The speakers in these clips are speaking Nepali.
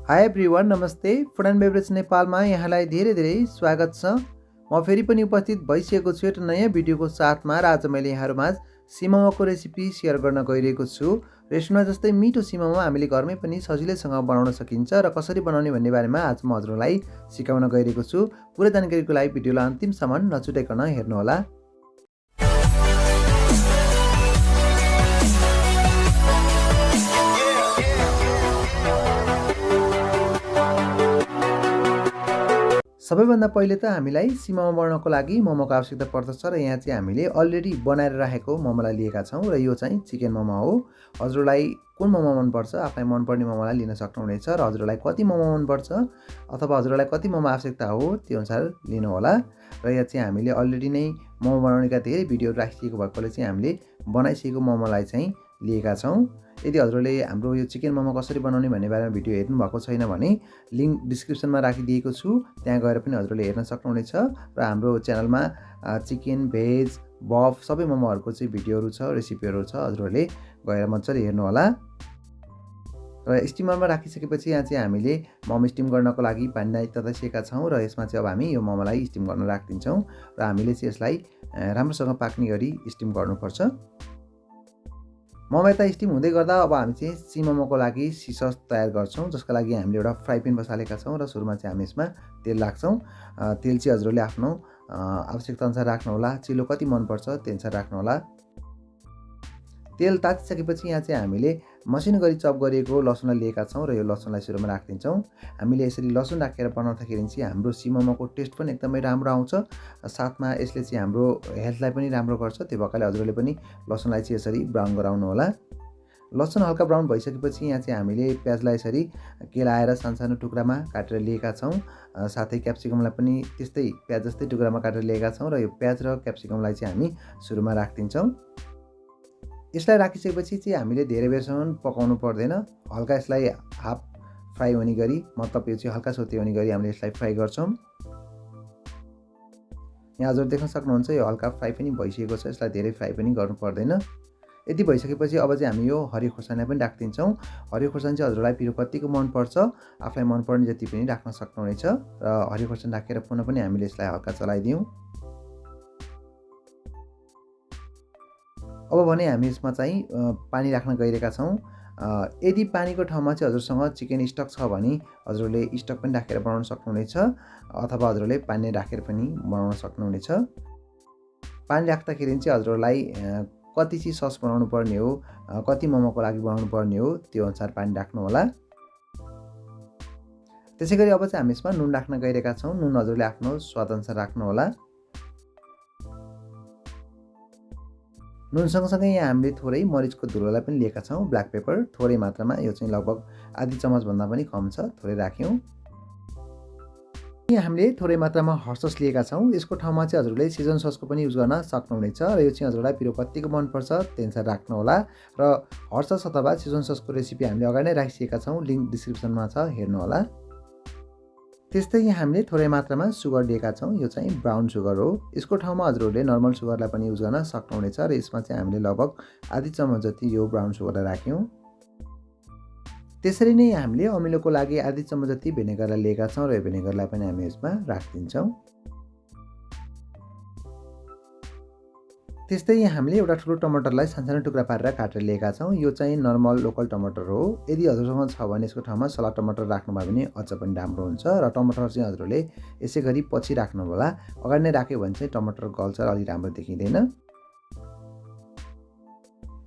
हाई एभ्रिवान, नमस्ते। फुड एन्ड बेभरेज नेपालमा यहाँलाई धेरै स्वागत छ। म फेरि पनि उपस्थित भइसकेको छु एउटा नयाँ भिडियोको साथमा र आज मैले यहाँहरूमाझ सिमोमोको रेसिपी सेयर गर्न गइरहेको छु। रेस्टुरेन्टमा जस्तै मिठो सिमोमो हामीले घरमै पनि सजिलैसँग बनाउन सकिन्छ र कसरी बनाउने भन्ने बारेमा आज म हजुरलाई सिकाउन गइरहेको छु। पुरै जानकारीको लागि भिडियोलाई अन्तिमसम्म नछुटाइकन हेर्नुहोला। सबैभन्दा पहिले त हामीलाई सिमोमो बनाउनको लागि मोमोको आवश्यकता पर्दछ र यहाँ चाहिँ हामीले अलरेडी बनाएर राखेको मोमोलाई लिएका छौँ र यो चाहिँ चिकन मोमो हो। हजुरलाई कुन मोमो मनपर्छ, आफूलाई मनपर्ने मोमोलाई लिन सक्नुहुनेछ र हजुरलाई कति मोमो मनपर्छ अथवा हजुरलाई कति मोमो आवश्यकता हो त्यो अनुसार लिनुहोला। र यहाँ चाहिँ हामीले अलरेडी नै मोमो बनाउनेका धेरै भिडियोहरू राखिसकेको भएकोले चाहिँ हामीले बनाइसकेको मोमोलाई चाहिँ लिएका छौँ। यदि हजुरले हाम्रो यो चिकन मोमो कसरी बनाउने भन्ने बारेमा भिडियो हेर्नु भएको छैन भने लिङ्क डिस्क्रिप्सनमा राखिदिएको छु, त्यहाँ गएर पनि हजुरले हेर्न सक्नुहुनेछ। र हाम्रो च्यानलमा चिकन, भेज, बफ सबै मोमोहरूको चाहिँ भिडियोहरू छ, रेसिपीहरू छ, हजुरहरूले गएर मजाले हेर्नुहोला। र स्टिमरमा राखिसकेपछि यहाँ चाहिँ हामीले मोमो स्टिम गर्नको लागि पानी तताइसकेका छौँ र यसमा चाहिँ अब हामी यो मोमोलाई स्टिम गर्न राखिदिन्छौँ र हामीले चाहिँ यसलाई राम्रोसँग पाक्ने गरी स्टिम गर्नुपर्छ। मोमो यता स्टिम हुँदै गर्दा अब हामी चाहिँ सिमोमोको लागि सस तयार गर्छौँ, जसका लागि हामीले एउटा फ्राई प्यान बसालेका छौँ र सुरुमा चाहिँ हामी यसमा तेल राख्छौँ। तेल चाहिँ हजुरले आफ्नो आवश्यकता अनुसार राख्नुहोला, चिलो कति मनपर्छ त्यो अनुसार राख्नुहोला। तेल तातिसकेपछि यहाँ चाहिँ हामीले मसिनो गरी चप गरिएको लसुनलाई लिएका छौँ र यो लसुनलाई सुरुमा राखिदिन्छौँ। हामीले यसरी लसुन राखेर बनाउँदाखेरि चाहिँ हाम्रो सिमोमोको टेस्ट पनि एकदमै राम्रो आउँछ, साथमा यसले चाहिँ हाम्रो हेल्थलाई पनि राम्रो गर्छ। त्यो भएकाले हजुरले पनि लसुनलाई चाहिँ यसरी ब्राउन गराउनु होला। लसुन हल्का ब्राउन भइसकेपछि यहाँ चाहिँ हामीले प्याजलाई यसरी केलाएर सानो टुक्रामा काटेर लिएका छौँ। साथै क्याप्सिकमलाई पनि त्यस्तै प्याज जस्तै टुक्रामा काटेर लिएका छौँ र यो प्याज र क्याप्सिकमलाई चाहिँ हामी सुरुमा राखिदिन्छौँ। यसलाई राखिसकेपछि चाहिँ हामीले धेरै बेरसम्म पकाउनु पर्दैन, हल्का यसलाई हाफ फ्राई हुने गरी, मतलब यो चाहिँ हल्का सोते हुने गरी हामीले यसलाई फ्राई गर्छौँ। यहाँ हजुर देख्न सक्नुहुन्छ यो हल्का फ्राई पनि भइसकेको छ, यसलाई धेरै फ्राई पनि गर्नु पर्दैन। यति भइसकेपछि अब चाहिँ हामी यो हरियो खोर्सानीलाई पनि राखिदिन्छौँ। हरियो खोर्सानी चाहिँ हजुरलाई पिरो कतिको मनपर्छ आफूलाई मनपर्ने जति पनि राख्न सक्नुहुनेछ र हरियो खोर्सानी राखेर पुनः पनि हामीले यसलाई हल्का चलाइदियौँ। अब भने हामी यसमा चाहिँ पानी राख्न गइरहेका छौँ। यदि पानीको ठाउँमा चाहिँ हजुरसँग चिकन स्टक छ भने हजुरले स्टक पनि राखेर बनाउन सक्नुहुनेछ अथवा हजुरले पानी राखेर पनि बनाउन सक्नुहुनेछ। पानी राख्दाखेरि चाहिँ हजुरलाई कति चाहिँ सस बनाउनु पर्ने हो, कति मोमोको लागि बनाउनु पर्ने हो त्यो अनुसार पानी राख्नु होला। त्यसै गरी अब चाहिँ हामी यसमा नुन राख्न गइरहेका छौँ। नुन हजुरले आफ्नो स्वादअनुसार राख्नु होला। नुन सँगसँगै यहाँ हामीले थोरै मरिचको धुलोलाई पनि लिएका छौँ, ब्ल्याक पेपर थोरै मात्रामा, यो चाहिँ लगभग आधी चम्मचभन्दा पनि कम छ, थोरै राख्यौँ। यहाँ हामीले थोरै मात्रामा हट सस लिएका छौँ। यसको ठाउँमा चाहिँ हजुरले सिजन ससको पनि युज गर्न सक्नुहुनेछ र यो चाहिँ हजुरलाई पिरो कतिको मनपर्छ त्यो अनुसार राख्नुहोला। र हट सस अथवा सिजन ससको रेसिपी हामीले अगाडि नै राखिसकेका छौँ, लिङ्क डिस्क्रिप्सनमा छ, हेर्नुहोला। त्यस्तै यहाँ हामीले थोरै मात्रामा सुगर लिएका छौँ, यो चाहिँ ब्राउन सुगर हो। यसको ठाउँमा हजुरहरूले नर्मल सुगरलाई पनि युज गर्न सक्नुहुनेछ र यसमा चाहिँ हामीले लगभग आधी चम्मच जति यो ब्राउन सुगरलाई राख्यौँ। त्यसरी नै हामीले अमिलोको लागि आधी चम्मच जति भिनेगरलाई लिएका छौँ र यो भिनेगरलाई पनि हामी यसमा राखिदिन्छौँ। त्यस्तै हामीले एउटा ठुलो टमाटरलाई सानो टुक्रा पारेर काटेर लिएका छौँ। यो चाहिँ नर्मल लोकल टमाटर हो। यदि हजुरसँग छ भने यसको ठाउँमा सलाद टमाटर राख्नुभयो भने अझ पनि राम्रो हुन्छ र टमाटर चाहिँ हजुरले यसै गरी पछि राख्नु होला। अगाडि नै राख्यो भने चाहिँ टमाटर गल्छ, अलि राम्रो देखिँदैन।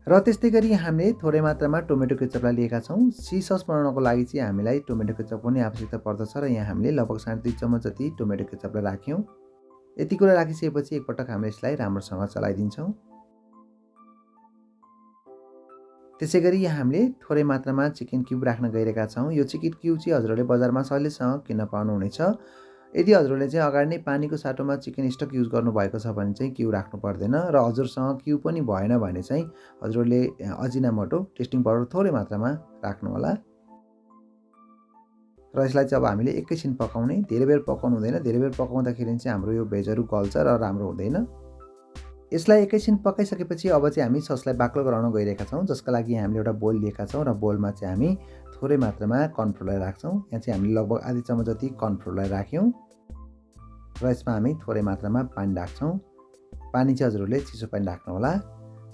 र त्यस्तै गरी हामीले थोरै मात्रामा टोमेटो केचपलाई लिएका छौँ। सस बनाउनको लागि चाहिँ हामीलाई टोमेटो केचप पनि आवश्यकता पर्दछ र यहाँ हामीले लगभग 2.5 चम्मच जति टोमेटो केचपलाई राख्यौँ। यति कुरा राखिसकेपछि एकपटक हामीले यसलाई राम्रोसँग चलाइदिन्छौँ। त्यसै गरी यहाँ हामीले थोरै मात्रामा चिकन क्युब राख्न गइरहेका छौँ। यो चिकन क्युब चाहिँ हजुरहरूले बजारमा सजिलैसँग किन्न पाउनुहुनेछ। यदि हजुरहरूले चाहिँ अगाडि नै पानीको साटोमा चिकन स्टक युज गर्नुभएको छ भने चाहिँ क्युब राख्नु पर्दैन र हजुरसँग क्युब पनि भएन भने चाहिँ हजुरहरूले अजिनामोटो टेस्टिङ पाउडर थोरै मात्रामा राख्नु होला। र यसलाई चाहिँ अब हामीले एकैछिन पकाउने, धेरै बेर पकाउनु हुँदैन। धेरै बेर पकाउँदाखेरि चाहिँ हाम्रो यो भेजहरू गल्छ र राम्रो हुँदैन। यसलाई एकैछिन पकाइसकेपछि अब चाहिँ हामी ससलाई बाक्लो गराउन गइरहेका छौँ, जसका लागि हामीले एउटा बोल लिएका छौँ र बोलमा चाहिँ हामी थोरै मात्रामा कर्नफ्लोरलाई राख्छौँ। यहाँ चाहिँ हामीले लगभग आधी चम्मच जति कर्नफ्लोरलाई राख्यौँ र यसमा हामी थोरै मात्रामा पानी राख्छौँ। पानी चाहिँ हजुरहरूले चिसो पानी राख्नुहोला।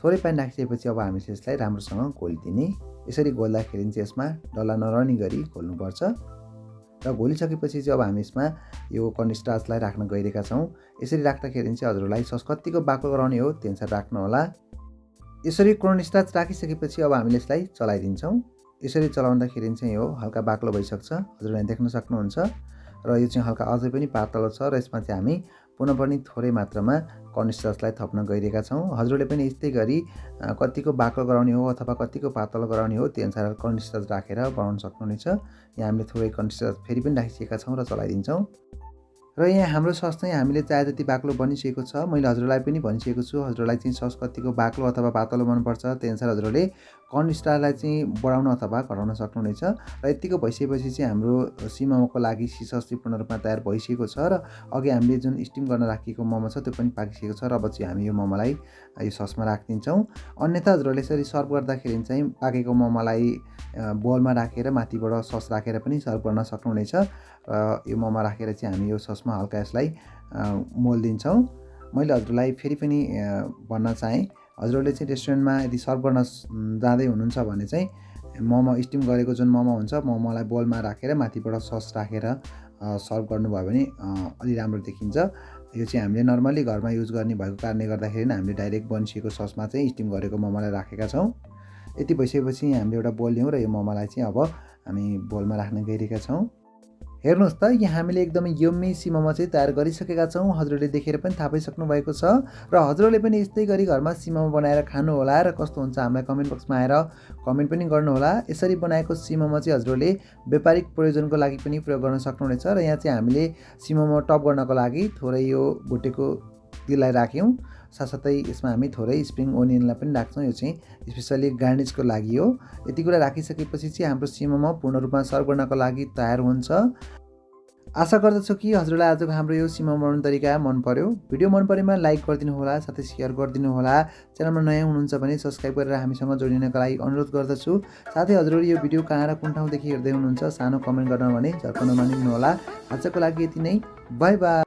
थोरै पानी राखिसकेपछि अब हामी यसलाई राम्रोसँग घोलिदिने। यसरी घोल्दाखेरि चाहिँ यसमा डल्ला नरहने गरी घोल्नुपर्छ र घोलिसकेपछि चाहिँ अब हामी यसमा यो कर्नस्टार्चलाई राख्न गइरहेका छौँ। यसरी राख्दाखेरि चाहिँ हजुरहरूलाई सस कतिको बाक्लो गराउने हो त्यो अनुसार राख्नुहोला। यसरी कर्नस्टार्च राखिसकेपछि अब हामीले यसलाई चलाइदिन्छौँ। यसरी चलाउँदाखेरि चाहिँ यो हल्का बाक्लो भइसक्छ, हजुरहरूले देख्न सक्नुहुन्छ र यो चाहिँ हल्का अझै पनि पातलो छ र यसमा चाहिँ हामी पुनः पनि थोरै मात्रामा कर्नस्टार्चलाई थप्न गइरहेका छौँ। हजुरहरूले पनि यस्तै गरी कतिको बाक्लो गराउने हो अथवा कतिको पातलो गराउने हो त्यो अनुसार कर्नस्टार्च राखेर बनाउन सक्नुहुनेछ। यहाँ हामीले थोरै कर्नस्टार्च फेरि पनि राखिसकेका छौँ र चलाइदिन्छौँ। र यहाँ हाम्रो सस चाहिँ हामीले चाहे जति बाक्लो बनिसकेको छ। मैले हजुरलाई पनि भनिसकेको छु हजुरलाई चाहिँ सस कतिको बाक्लो अथवा पातलो मनपर्छ त्यही अनुसार हजुरहरूले कर्नस्टार्चलाई चाहिँ बढाउन अथवा घटाउन सक्नुहुनेछ। र यतिको भइसकेपछि चाहिँ हाम्रो मोमोको लागि सस चाहिँ पूर्ण रूपमा तयार भइसकेको छ र अघि हामीले जुन स्टिम गर्न राखेको मोमो छ त्यो पनि पाकिसकेको छ र अब चाहिँ हामी यो मोमोलाई यो ससमा राखिदिन्छौँ। अन्यथा हजुरहरूले यसरी सर्भ गर्दाखेरि चाहिँ पाकेको मोमोलाई बोलमा राखेर माथिबाट सस राखेर पनि सर्भ गर्न सक्नुहुनेछ। र यो मोमो राखेर चाहिँ हामी यो ससमा हल्का यसलाई मोल्दिन्छौँ। मैले हजुरलाई फेरि पनि भन्न चाहेँ हजुरहरूले चाहिँ रेस्टुरेन्टमा यदि सर्भ गर्न जाँदै हुनुहुन्छ भने चाहिँ मोमो स्टिम गरेको जुन मोमो हुन्छ मोमोलाई बोलमा राखेर माथिबाट सस राखेर सर्भ गर्नुभयो भने अलि राम्रो देखिन्छ। यो चाहिँ हामीले नर्मली घरमा युज गर्ने भएको कारणले गर्दाखेरि हामीले डाइरेक्ट बनिसकेको ससमा चाहिँ स्टिम गरेको मोमोलाई राखेका छौँ। यति भइसकेपछि हामीले एउटा बोल लियौँ र यो मोमोलाई चाहिँ अब हामी बोलमा राख्न गइरहेका छौँ। हेर्नुहोस् त यहाँ हामीले एकदमै यम्मी मोमो चाहिँ तयार गरिसकेका छौँ। हजुरहरूले देखेर पनि थाहा पाइसक्नु भएको छ र हजुरहरूले पनि यस्तै गरी घरमा मोमो बनाएर खानुहोला र कस्तो हुन्छ हामीलाई कमेन्ट बक्समा आएर कमेन्ट पनि गर्नुहोला। यसरी बनाएको मोमो चाहिँ हजुरहरूले व्यापारिक प्रयोजनको लागि पनि प्रयोग गर्न सक्नुहुनेछ। र यहाँ चाहिँ हामीले मोमो टप गर्नको लागि थोरै यो भुटेको तिललाई राख्यौँ। साथसाथै यसमा हामी थोरै स्प्रिङ ओनियनलाई पनि राख्छौँ। यो चाहिँ स्पेसली गार्निसको लागि हो। यति कुरा राखिसकेपछि चाहिँ हाम्रो मोमो पूर्ण रूपमा सर्भ गर्नको लागि तयार हुन्छ। आशा गर्दछु कि हजुरलाई आजको हाम्रो यो मोमो बनाउने तरिका मन पर्यो। भिडियो मन परेमा लाइक गरिदिनु होला, साथै सेयर गरिदिनु होला। च्यानलमा नयाँ हुनुहुन्छ भने सब्स्क्राइब गरेर हामीसँग जोडिनको लागि अनुरोध गर्दछु। साथै हजुरहरू यो भिडियो कहाँ र कुन ठाउँदेखि हेर्दै हुनुहुन्छ सानो कमेन्ट गर्न भने झर्को नमानिदिनु होला। आजको लागि यति नै, बाई बाई।